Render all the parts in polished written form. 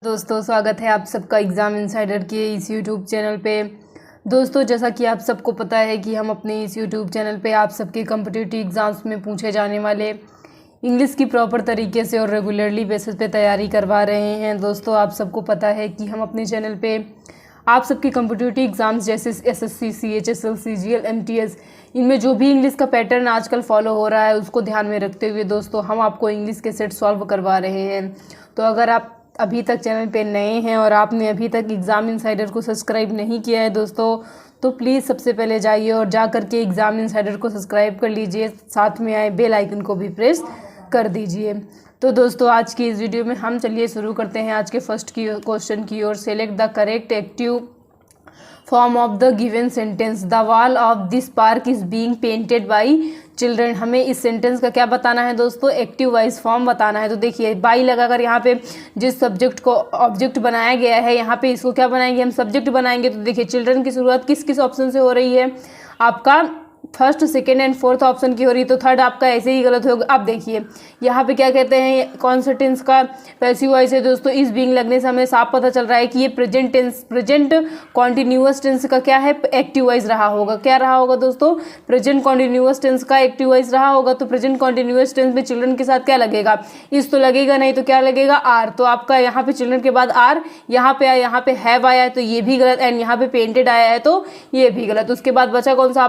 दोस्तों स्वागत है आप सबका एग्ज़ाम इनसाइडर के इस यूट्यूब चैनल पे। दोस्तों जैसा कि आप सबको पता है कि हम अपने इस यूट्यूब चैनल पे आप सबके कॉम्पिटिटिव एग्ज़ाम्स में पूछे जाने वाले इंग्लिश की प्रॉपर तरीके से और रेगुलरली बेसिस पे तैयारी करवा रहे हैं। दोस्तों आप सबको पता है कि हम अपने चैनल पे आप सबके कॉम्पिटिटिव एग्ज़ाम्स जैसे SSC, CHSL, CGL, MTS इनमें जो भी इंग्लिश का पैटर्न आजकल फॉलो हो रहा है उसको ध्यान में रखते हुए दोस्तों हम आपको इंग्लिश के सेट सॉल्व करवा रहे हैं। तो अगर आप अभी तक चैनल पे नए हैं और आपने अभी तक एग्ज़ाम इनसाइडर को सब्सक्राइब नहीं किया है दोस्तों, तो प्लीज़ सबसे पहले जाइए और जा कर के एग्ज़ाम इनसाइडर को सब्सक्राइब कर लीजिए, साथ में आए बेल आइकन को भी प्रेस कर दीजिए। तो दोस्तों आज की इस वीडियो में हम चलिए शुरू करते हैं आज के फर्स्ट क्वेश्चन की ओर। Select the correct active form of the given sentence. The wall of this park is being painted by children. हमें इस सेंटेंस का क्या बताना है दोस्तों, एक्टिव वाइज फॉर्म बताना है। तो देखिए बाई लगाकर यहाँ पे जिस सब्जेक्ट को ऑब्जेक्ट बनाया गया है यहाँ पे इसको क्या बनाएंगे, हम सब्जेक्ट बनाएंगे। तो देखिए चिल्ड्रन की शुरुआत किस किस ऑप्शन से हो रही है, आपका first, second and fourth option की हो रही है, तो थर्ड आपका ऐसे ही गलत होगा। अब देखिए यहाँ पे क्या कहते हैं, कौन सा टेंस का पैसिव वॉइस है दोस्तों। इस बीइंग लगने से हमें साफ पता चल रहा है कि ये present tense, present continuous tense का क्या है, एक्टिव वॉइस रहा होगा। क्या रहा होगा दोस्तों, प्रेजेंट कॉन्टिन्यूअस टेंस का एक्टिव वॉइस रहा होगा। तो प्रेजेंट कॉन्टिन्यूअस टेंस में चिल्ड्रन के साथ क्या लगेगा, इस तो लगेगा नहीं, तो क्या लगेगा, आर। तो आपका यहाँ पे चिल्ड्रन के बाद आर, यहाँ पे आया, यहाँ पे हैव आया है तो ये भी गलत, एंड यहाँ पे पेंटेड आया है तो ये भी गलत। उसके बाद बचा कौन सा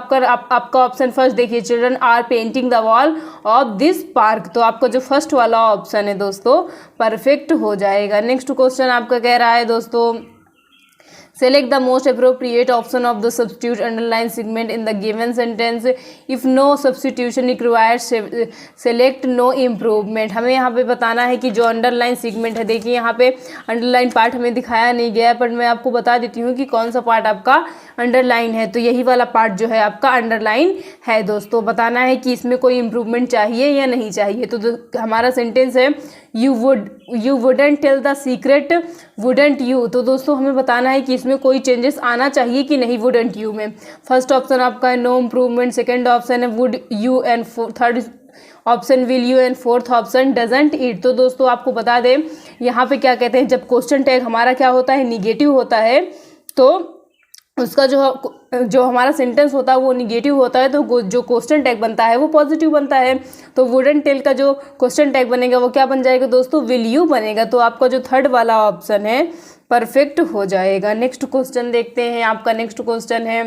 आपका ऑप्शन फर्स्ट। देखिए children are painting the wall of this park, तो आपका जो फर्स्ट वाला ऑप्शन है दोस्तों परफेक्ट हो जाएगा। नेक्स्ट क्वेश्चन आपका कह रहा है दोस्तों, select the most appropriate option of the substitute underline segment in the given sentence. If no substitution required, select no improvement. हमें यहाँ पे बताना है कि जो अंडरलाइन सेगमेंट है, देखिए यहाँ पे अंडरलाइन पार्ट हमें दिखाया नहीं गया है, पर मैं आपको बता देती हूँ कि कौन सा पार्ट आपका अंडरलाइन है। तो यही वाला पार्ट जो है आपका अंडरलाइन है दोस्तों। बताना है कि इसमें कोई इम्प्रूवमेंट चाहिए या नहीं चाहिए। तो हमारा सेंटेंस है you wouldn't tell the secret wouldn't you. तो दोस्तों हमें बताना है कि इसमें कोई चेंजेस आना चाहिए कि नहीं वुडंट यू में। फर्स्ट ऑप्शन आपका है नो इम्प्रूवमेंट, सेकंड ऑप्शन है would you, and third option will you, and fourth option doesn't it. तो दोस्तों आपको बता दें यहाँ पे क्या कहते हैं, जब क्वेश्चन टैग हमारा क्या होता है, निगेटिव होता है, तो उसका जो हमारा सेंटेंस होता है वो निगेटिव होता है, तो जो क्वेश्चन टैग बनता है वो पॉजिटिव बनता है। तो वुडंट टेल का जो क्वेश्चन टैग बनेगा वो क्या बन जाएगा दोस्तों, विल यू बनेगा। तो आपका जो थर्ड वाला ऑप्शन है परफेक्ट हो जाएगा। नेक्स्ट क्वेश्चन देखते हैं। आपका नेक्स्ट क्वेश्चन है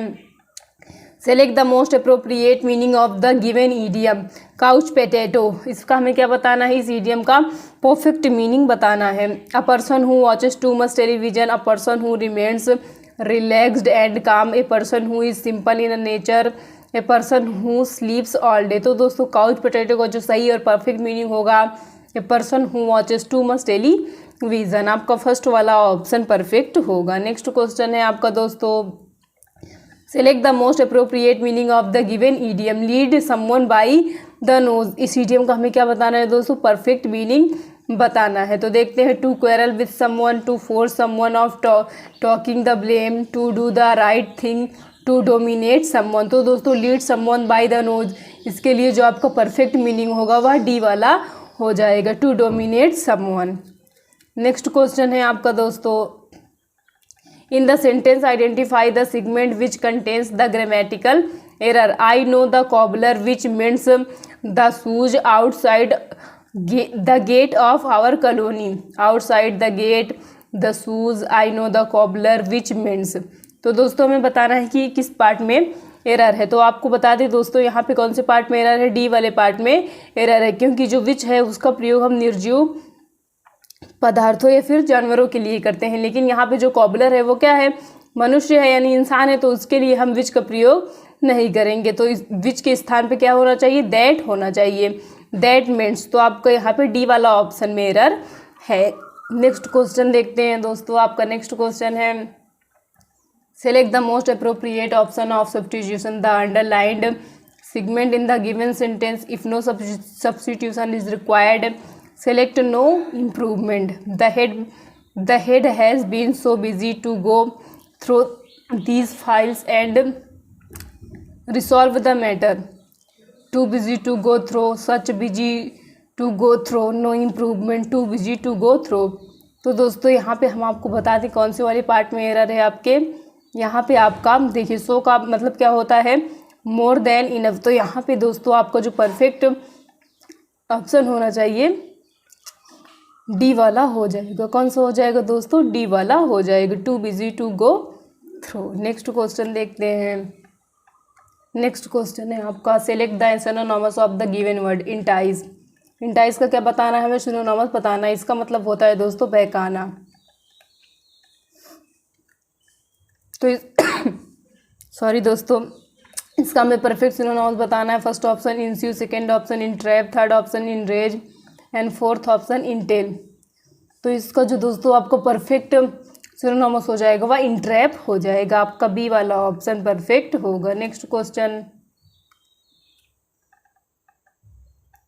select the most appropriate meaning of the given idiom couch potato. इसका हमें क्या बताना है, इस ईडियम का परफेक्ट मीनिंग बताना है। A person who watches too much television, a person who remains relaxed and calm, a person who is simple in nature, a person who sleeps all day। तो दोस्तों काउच पोटैटो का जो सही और perfect meaning होगा, a person who watches too much television. आपका first वाला option perfect होगा। नेक्स्ट क्वेश्चन है आपका दोस्तों, select the most appropriate meaning of the given idiom lead someone by the nose. इस ईडियम का हमें क्या बताना है दोस्तों, परफेक्ट मीनिंग बताना है। तो देखते हैं, to quarrel with someone, to force someone of talking the blame, to do the right thing, to dominate someone. तो दोस्तों lead someone by the nose, इसके लिए जो आपका परफेक्ट मीनिंग होगा वह डी वाला हो जाएगा, to dominate someone. Next question है आपका दोस्तों, in the sentence identify the segment which contains the grammatical error. I know the cobbler which means the shoes outside the gate of our colony, outside the gate the shoes, I know the cobbler which means। तो दोस्तों हमें बताना है कि किस part में error है। तो आपको बता दें दोस्तों यहाँ पे कौन से पार्ट में एरर है, डी वाले पार्ट में एरर है, क्योंकि जो विच है उसका प्रयोग हम निर्जीव पदार्थों या फिर जानवरों के लिए करते हैं, लेकिन यहाँ पे जो कॉबलर है वो क्या है, मनुष्य है यानी इंसान है, तो उसके लिए हम विच का प्रयोग नहीं करेंगे। तो इस विच के स्थान पे क्या होना चाहिए, दैट होना चाहिए, दैट मीन्स। तो आपका यहाँ पे डी वाला ऑप्शन में एरर है। नेक्स्ट क्वेश्चन देखते हैं दोस्तों। आपका नेक्स्ट क्वेश्चन है select the most appropriate option of substitution the underlined segment in the given sentence. If no substitution is required select no improvement. The head has been so busy to go through these files and resolve the matter, too busy to go through, such busy to go through, no improvement, too busy to go through। तो दोस्तों यहाँ पे हम आपको बता दें कौन सी वाली पार्ट में एरर है आपके। यहाँ पे आपका देखिए सो का मतलब क्या होता है, मोर देन इनफ। तो यहाँ पे दोस्तों आपका जो परफेक्ट ऑप्शन होना चाहिए डी वाला हो जाएगा। कौन सा हो जाएगा दोस्तों, डी वाला हो जाएगा, too busy to go through. Next question देखते हैं। नेक्स्ट क्वेश्चन है आपका, select the synonyms of the given word. Entice, entice का क्या बताना है हमें, सिनोनिम्स बताना है। इसका मतलब होता है दोस्तों बहकाना। तो सॉरी दोस्तों, इसका हमें परफेक्ट सिनोनिम्स बताना है। First option ensue, second option entrap, third option enrage and fourth option entail. तो इसका जो दोस्तों आपको परफेक्ट सिनोनिम्स हो जाएगा वह इंट्रैप हो जाएगा, आपका बी वाला ऑप्शन परफेक्ट होगा। Next question,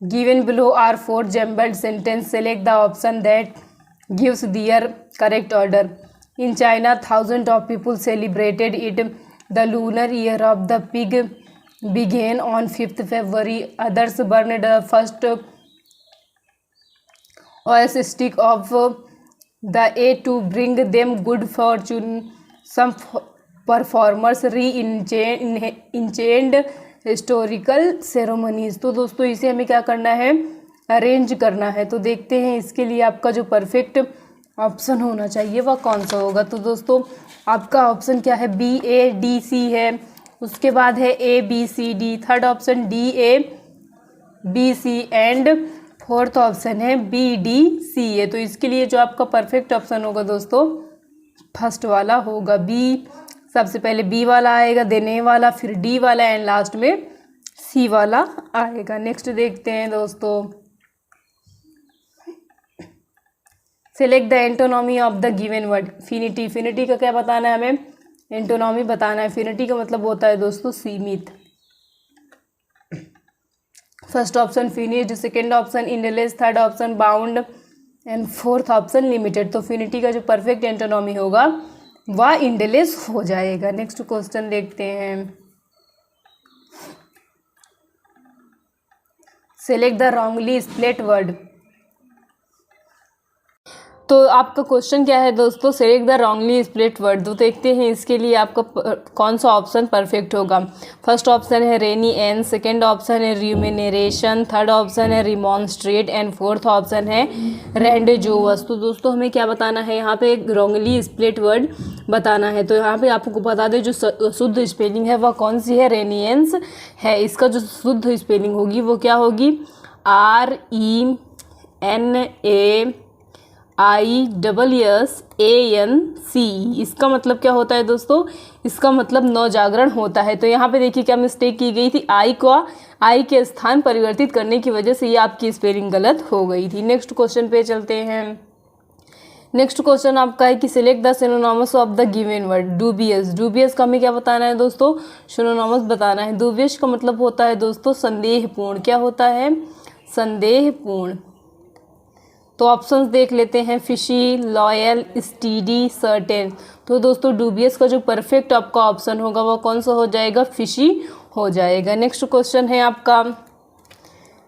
given below are 4 jumbled sentence, select the option that gives their correct order. In China thousand of people celebrated it, the lunar year of the pig began on 5th February. Others burned the first oil stick of the A to bring them good fortune. Some performers re-enchant historical ceremonies. तो दोस्तों इसे हमें क्या करना है, arrange करना है। तो देखते हैं इसके लिए आपका जो परफेक्ट ऑप्शन होना चाहिए वह कौन सा होगा। तो दोस्तों आपका ऑप्शन क्या है, बी ए डी सी है, उसके बाद है A B C D, third option D A B C and fourth option है बी डी सी ए। तो इसके लिए जो आपका परफेक्ट ऑप्शन होगा दोस्तों फर्स्ट वाला होगा, बी। सबसे पहले बी वाला आएगा, देन ए वाला, फिर डी वाला एंड लास्ट में सी वाला आएगा। नेक्स्ट देखते हैं दोस्तों, select the antonym of the given word. Finity, finity का क्या बताना है हमें, एंटोनॉमी बताना है। फिनिटी का मतलब होता है दोस्तों सीमित। First option finished, second option endless, third option bound and fourth option limited. तो फिनिटी का जो परफेक्ट एंटोनॉमी होगा वह इंडलेस हो जाएगा। नेक्स्ट क्वेश्चन देखते हैं, select the wrongly split word. तो आपका क्वेश्चन क्या है दोस्तों, select the wrongly split word. तो देखते हैं इसके लिए आपका कौन सा ऑप्शन परफेक्ट होगा। फर्स्ट ऑप्शन है रेनी एन, सेकेंड ऑप्शन है रियूमिनेशन, थर्ड ऑप्शन है रिमॉन्स्ट्रेट एंड फोर्थ ऑप्शन है रेंडेजोवस। तो दोस्तों हमें क्या बताना है, यहाँ पे एक रॉन्गली स्प्लिट वर्ड बताना है। तो यहाँ पे आपको बता दें जो शुद्ध स्पेलिंग है वह कौन सी है, रेनियंस है। इसका जो शुद्ध स्पेलिंग होगी वो क्या होगी, RENAISSANC। इसका मतलब क्या होता है दोस्तों, इसका मतलब नवजागरण होता है। तो यहाँ पे देखिए क्या मिस्टेक की गई थी, आई के स्थान परिवर्तित करने की वजह से ये आपकी स्पेलिंग गलत हो गई थी। नेक्स्ट क्वेश्चन पे चलते हैं। नेक्स्ट क्वेश्चन आपका है कि select the synonyms of the given word. Dubious, dubious का हमें क्या बताना है दोस्तों, सिनोनिम्स बताना है। डूबियस का मतलब होता है दोस्तों संदेहपूर्ण। क्या होता है, संदेहपूर्ण। तो ऑप्शंस देख लेते हैं, फिशी, लॉयल, स्टीडी, सर्टेन। तो दोस्तों डूबियस का जो परफेक्ट आपका ऑप्शन होगा वो कौन सा हो जाएगा, फिशी हो जाएगा। नेक्स्ट क्वेश्चन है आपका,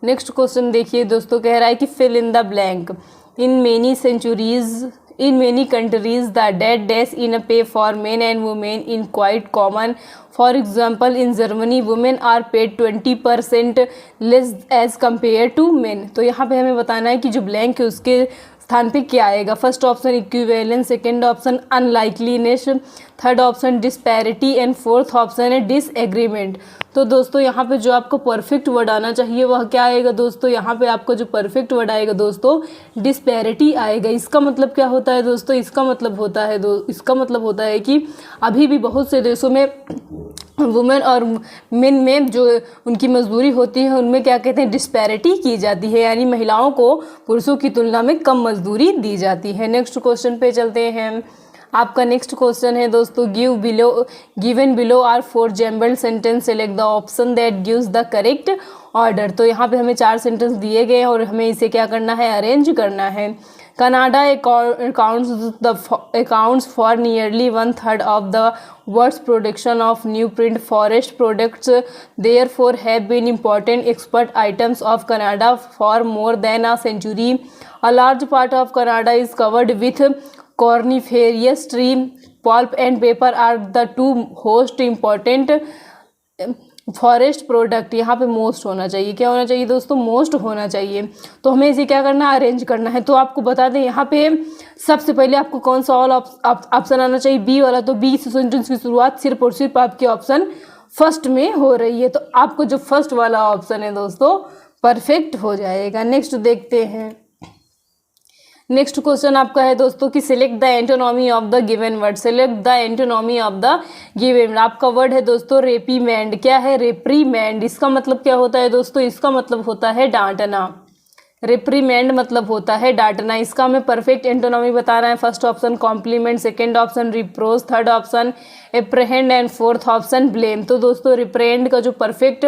नेक्स्ट क्वेश्चन देखिए दोस्तों, कह रहा है कि fill in the blank. In many countries the dead dash in a pay for men and women in quite common. For example in Germany women are paid 20% less as compared to men. तो यहाँ पे हमें बताना है कि जो blank है उसके स्थान पे क्या आएगा। First option equivalence, second option unlikeliness, third option disparity and fourth option है डिसएग्रीमेंट। तो दोस्तों यहाँ पे जो आपको परफेक्ट वर्ड आना चाहिए वह क्या आएगा दोस्तों, यहाँ पे आपका जो परफेक्ट वर्ड आएगा दोस्तों डिस्पैरिटी आएगा। इसका मतलब क्या होता है दोस्तों, इसका मतलब होता है कि अभी भी बहुत से देशों में वुमेन और मेन में जो उनकी मजदूरी होती है उनमें क्या कहते हैं, डिस्पैरिटी की जाती है, यानी महिलाओं को पुरुषों की तुलना में कम मजदूरी दी जाती है। नेक्स्ट क्वेश्चन पे चलते हैं। आपका नेक्स्ट क्वेश्चन है दोस्तों, given below are 4 jumbled sentence, select the option that gives the correct order. तो यहाँ पे हमें 4 सेंटेंस दिए गए हैं और हमें इसे क्या करना है, अरेंज करना है। Canada accounts for nearly 1/3 of the world's production of newsprint forest products, therefore have been important export items of Canada for more than a century. A large part of Canada is covered with coniferous tree. Pulp and paper are the two most important forest product. यहाँ पे most होना चाहिए, क्या होना चाहिए दोस्तों, most होना चाहिए। तो हमें इसे क्या करना है, अरेंज करना है। तो आपको बता दें यहाँ पे सबसे पहले आपको कौन सा ऑल ऑप्शन आना चाहिए, बी वाला। तो बी से सेंटेंस की शुरुआत सिर्फ और सिर्फ आपके ऑप्शन फर्स्ट में हो रही है, तो आपको जो फर्स्ट वाला ऑप्शन है दोस्तों परफेक्ट हो जाएगा। नेक्स्ट देखते हैं। नेक्स्ट क्वेश्चन आपका है दोस्तों कि select the antonym of the given word. Select the antonym of the given. आपका वर्ड है दोस्तों रेपीमेंड। क्या है, रेप्रीमेंड। इसका मतलब क्या होता है दोस्तों, इसका मतलब होता है डांटना। रिप्रीमेंड मतलब होता है डांटना। इसका हमें परफेक्ट एंटोनॉमी बताना है। First option compliment, second option reproach, third option apprehend and fourth option blame. तो दोस्तों रिप्रेहेंड का जो परफेक्ट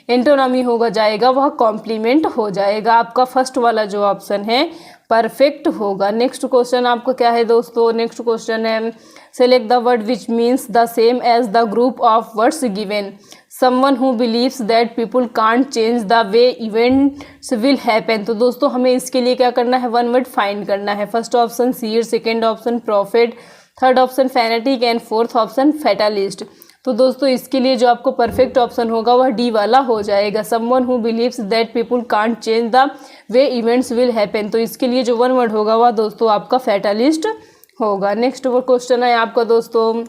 एंटोनॉमी होगा जाएगा वह कॉम्प्लीमेंट हो जाएगा। आपका फर्स्ट वाला जो ऑप्शन है परफेक्ट होगा। नेक्स्ट क्वेश्चन आपका क्या है दोस्तों, नेक्स्ट क्वेश्चन है select the word which means the same as the group of words given. Someone who believes that people can't change the way events will happen. तो दोस्तों हमें इसके लिए क्या करना है, वन वर्ड फाइंड करना है। First option seed, second option profit, third option fanatic and fourth option fatalist. तो दोस्तों इसके लिए जो आपको परफेक्ट ऑप्शन होगा वह डी वाला हो जाएगा। Someone who believes that people can't change the way events will happen. तो इसके लिए जो वन वर्ड होगा वह दोस्तों आपका फैटलिस्ट होगा। नेक्स्ट वो क्वेश्चन है आपका दोस्तों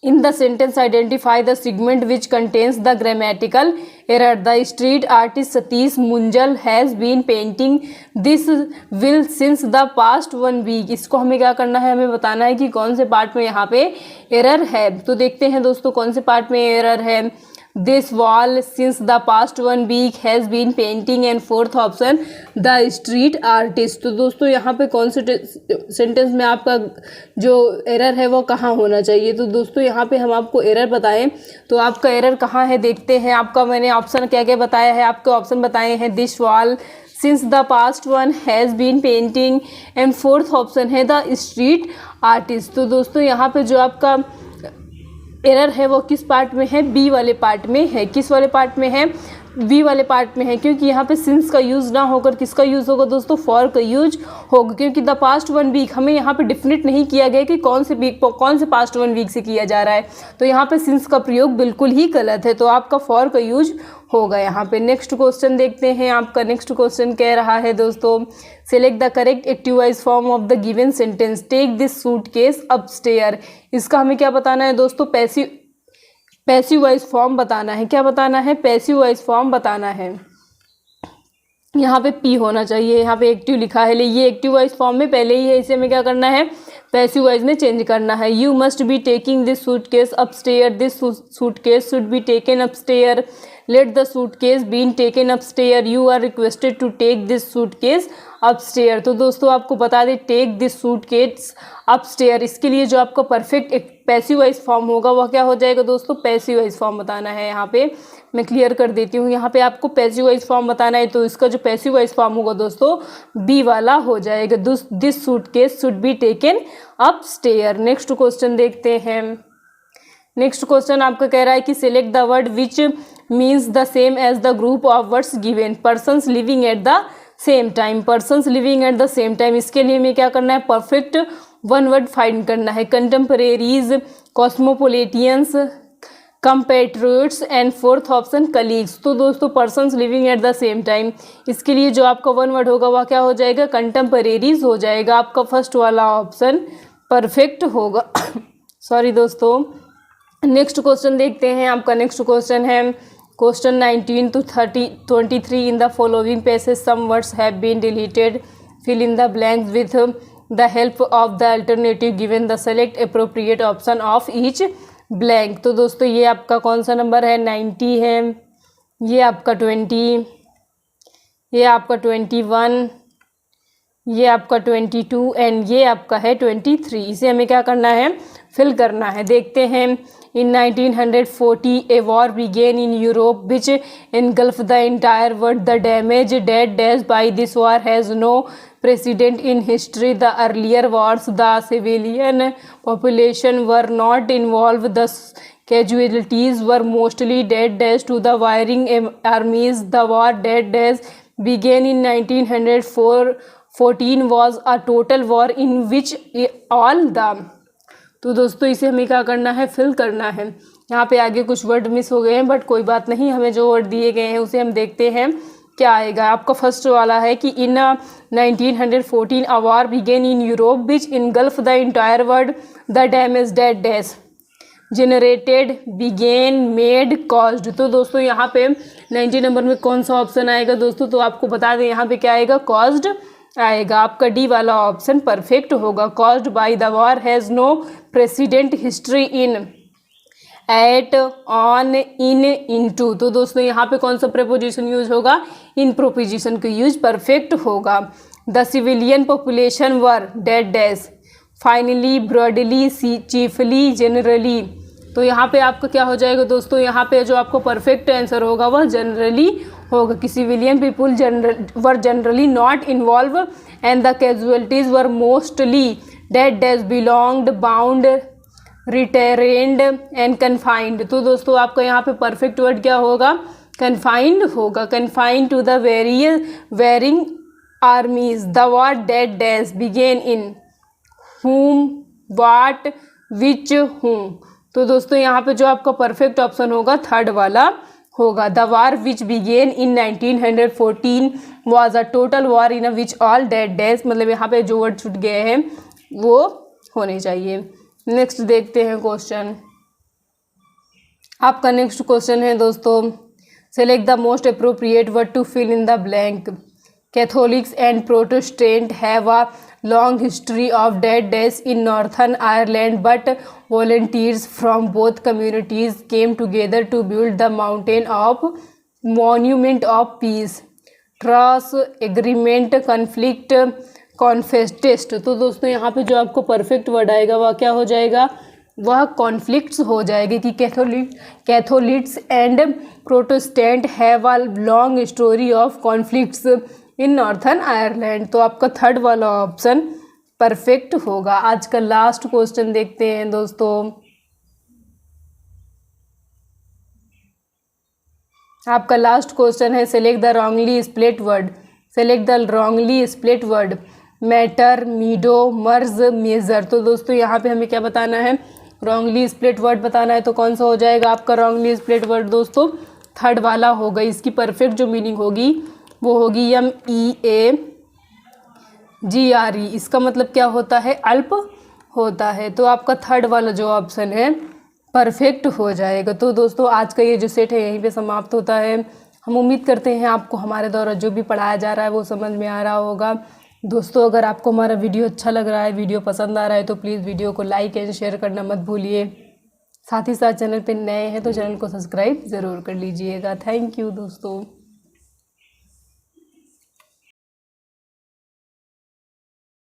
in the sentence identify the segment which contains the grammatical error. The street artist Satish Munjal has been painting this will since the past 1 week. इसको हमें क्या करना है, हमें बताना है कि कौन से पार्ट में यहाँ पे एरर है। तो देखते हैं दोस्तों कौन से पार्ट में एरर है। This wall since the past 1 week has been painting and fourth option the street artist. तो दोस्तों यहाँ पे कौन से सेंटेंस में आपका जो एरर है वो कहाँ होना चाहिए। तो दोस्तों यहाँ पे हम आपको एरर बताएं तो आपका एरर कहाँ है देखते हैं। आपका मैंने ऑप्शन क्या क्या बताया है, आपके ऑप्शन बताए हैं this wall since the past 1 has been painting and fourth option है द स्ट्रीट आर्टिस्ट। तो दोस्तों यहाँ पे जो आपका एरर है वो किस पार्ट में है, बी वाले पार्ट में है। किस वाले पार्ट में है, बी वाले पार्ट में है, क्योंकि यहाँ पे सिंस का यूज़ ना होकर किसका यूज़ होगा दोस्तों, फॉर का यूज होगा। क्योंकि द पास्ट 1 वीक हमें यहाँ पे डिफिनेट नहीं किया गया कि कौन से पास्ट 1 वीक से किया जा रहा है। तो यहाँ पे सिंस का प्रयोग बिल्कुल ही गलत है, तो आपका फॉर का यूज होगा यहाँ पे। नेक्स्ट क्वेश्चन देखते हैं। आपका नेक्स्ट क्वेश्चन कह रहा है दोस्तों select the correct active voice form of the given sentence. Take this suitcase upstair. इसका हमें क्या बताना है दोस्तों, पैसिव वॉइस फॉर्म बताना है। क्या बताना है, पैसिव वॉइस फॉर्म बताना है। यहाँ पे पी होना चाहिए, यहाँ पे एक्टिव लिखा है, ये एक्टिव वॉइस फॉर्म में पहले ही है, इसे हमें क्या करना है, पैसिव वॉइस में चेंज करना है। You must be taking this suitcase upstair. This suitcase should be taken upstair. Let the suitcase been taken upstair. You are requested to take this suitcase upstair. तो दोस्तों आपको बता दें टेक दिस सूटकेस अपस्टेयर, इसके लिए जो आपका perfect एक पैसिव वॉइस फॉर्म होगा वह क्या हो जाएगा दोस्तों, पैसिव वॉइस फॉर्म बताना है। यहाँ पे मैं क्लियर कर देती हूँ, यहाँ पे आपको पैसिव वॉइस फॉर्म बताना है, तो इसका जो पैसिव वॉइस फॉर्म होगा दोस्तों बी वाला हो जाएगा। This suitcase should be taken upstair. Next question देखते हैं। नेक्स्ट क्वेश्चन आपका कह रहा है कि select the word which means the same as the group of words given. Persons living at the same time. Persons living at the same time, इसके लिए हमें क्या करना है, परफेक्ट वन वर्ड फाइंड करना है। Contemporaries, cosmopolitans, compatriots and fourth option colleagues. तो दोस्तों persons living at the same time, इसके लिए जो आपका वन वर्ड होगा वह क्या हो जाएगा, कंटेम्परेरीज हो जाएगा। आपका फर्स्ट वाला ऑप्शन परफेक्ट होगा। सॉरी दोस्तों। नेक्स्ट क्वेश्चन देखते हैं। आपका नेक्स्ट क्वेश्चन है question 19 to 23 in the following passage some words have been deleted, fill in the blanks with the help of the alternative given, the select appropriate option of each blank. तो दोस्तों ये आपका कौन सा number है, 90 है, ये आपका 20, ये आपका 21, ये आपका 22 एंड ये आपका है 23। इसे हमें क्या करना है, फिल करना है। देखते हैं। In 1940 a war began in Europe which engulfed the entire world. The damage dead dash by this war has no precedent in history. The earlier wars, the civilian population were not involved. The casualties were mostly dead days to the wiring armies. The war dead days began in 1914 was a total war in which all the तो दोस्तों इसे हमें क्या करना है, fill करना है। यहाँ पे आगे कुछ वर्ड मिस हो गए हैं बट कोई बात नहीं, हमें जो वर्ड दिए गए हैं उसे हम देखते हैं क्या आएगा। आपका फर्स्ट वाला है कि in 1914 a war began in Europe which engulf the entire world. The damage dead dash generated began made caused. तो दोस्तों यहाँ पे 90 नंबर में कौन सा ऑप्शन आएगा दोस्तों, तो आपको बता दें यहाँ पे क्या आएगा, कॉज्ड आएगा। आपका डी वाला ऑप्शन परफेक्ट होगा। Caused by the war has no president history in at on in into. तो दोस्तों यहाँ पे कौन सा प्रीपोजिशन यूज होगा, इन प्रोपोजिशन का यूज परफेक्ट होगा। The civilian population were dead dash finally broadly chiefly generally. तो यहाँ पे आपका क्या हो जाएगा दोस्तों, यहाँ पे जो आपको परफेक्ट आंसर होगा वह जनरली होगा कि civilian people were generally not involved and the casualties were mostly dead dash belonged bound restrained and confined. तो दोस्तों आपका यहाँ पे परफेक्ट वर्ड क्या होगा, कन्फाइंड होगा। Confined to the warring armies. The war dead dash began in whom, what, which, whom। तो दोस्तों यहाँ पे जो आपका परफेक्ट ऑप्शन होगा थर्ड वाला होगा। The war which began in 1914 was a total war in which all dead dash. मतलब यहाँ पे जो वर्ड छूट गए हैं वो होने चाहिए। नेक्स्ट देखते हैं क्वेश्चन। आपका नेक्स्ट क्वेश्चन है दोस्तों, select the most appropriate word to fill in the blank. Catholics and Protestant have a long history of dead days in Northern Ireland, but volunteers from both communities came together to build the monument of peace. Truce agreement conflict confessed। तो दोस्तों यहाँ पे जो आपको perfect word आएगा वह क्या हो जाएगा, वह कॉन्फ्लिक्ट्स हो जाएगी कि Catholics and Protestant have a long story of conflicts in northern Ireland. तो आपका थर्ड वाला ऑप्शन परफेक्ट होगा। आज का लास्ट क्वेश्चन देखते हैं दोस्तों। आपका लास्ट क्वेश्चन है, select the wrongly split word. Select the wrongly split word. Matter, meadow, merge, major. तो दोस्तों यहाँ पे हमें क्या बताना है, रॉन्गली स्प्लिट वर्ड बताना है। तो कौन सा हो जाएगा आपका रॉन्गली स्प्लिट वर्ड दोस्तों, थर्ड वाला होगा। इसकी परफेक्ट जो मीनिंग होगी वो होगी MEAGRE। इसका मतलब क्या होता है, अल्प होता है। तो आपका थर्ड वाला जो ऑप्शन है परफेक्ट हो जाएगा। तो दोस्तों आज का ये जो सेट है यहीं पे समाप्त होता है। हम उम्मीद करते हैं आपको हमारे द्वारा जो भी पढ़ाया जा रहा है वो समझ में आ रहा होगा। दोस्तों अगर आपको हमारा वीडियो अच्छा लग रहा है, वीडियो पसंद आ रहा है तो प्लीज़ वीडियो को लाइक एंड शेयर करना मत भूलिए। साथ ही साथ चैनल पर नए हैं तो चैनल को सब्सक्राइब ज़रूर कर लीजिएगा। थैंक यू दोस्तों।